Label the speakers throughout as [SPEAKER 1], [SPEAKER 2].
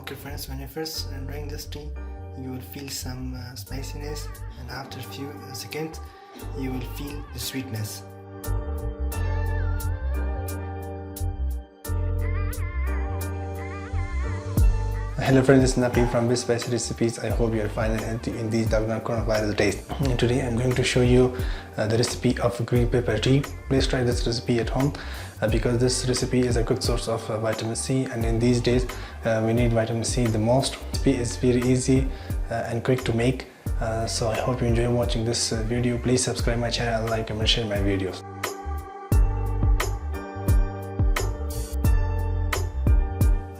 [SPEAKER 1] Okay friends, when you first drink this tea, you will feel some spiciness, and after a few seconds you will feel the sweetness. Hello friends, this is Napi from Best Spicy Recipes. I hope you are fine and healthy in these lockdown coronavirus days. And today I'm going to show you the recipe of green pepper tea. Please try this recipe at home because this recipe is a good source of vitamin C, and in these days we need vitamin C the most. The recipe is very easy and quick to make, so I hope you enjoy watching this video. Please subscribe my channel, like and share my videos.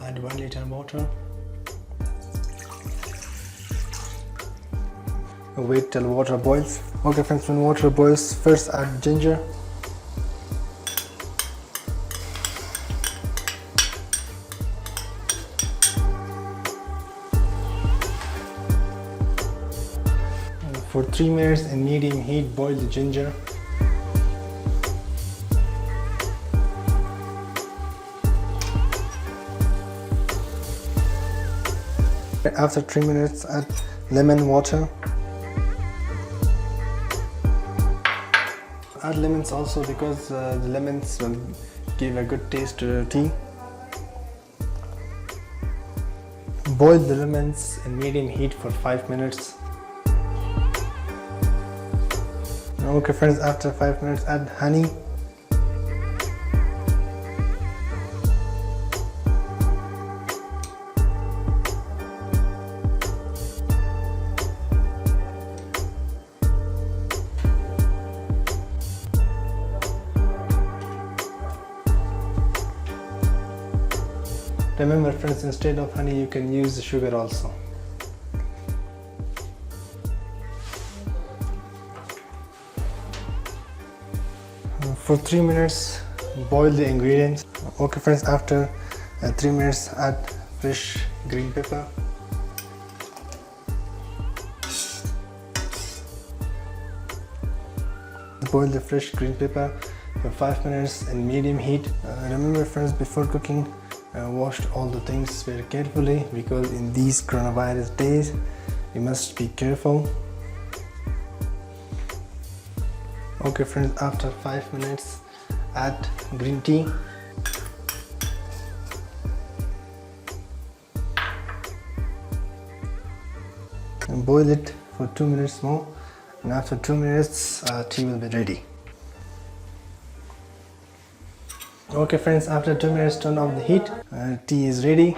[SPEAKER 1] Add 1 liter water. Wait till water boils. Okay friends, when water boils, first add ginger. For 3 minutes in medium heat, boil the ginger. After 3 minutes, add lemon water. Add lemons also because the lemons will give a good taste to the tea. Boil the lemons in medium heat for 5 minutes. Okay friends, after 5 minutes add honey. Remember friends, instead of honey you can use sugar also. For 3 minutes boil the ingredients. Okay friends, after 3 minutes add fresh green pepper. Boil the fresh green pepper for 5 minutes in medium heat. Remember friends, before cooking wash all the things very carefully because in these coronavirus days you must be careful. Okay friends, after 5 minutes add green tea. And boil it for 2 minutes more, and after 2 minutes tea will be ready. Okay friends, after 2 minutes turn off the heat. Tea is ready.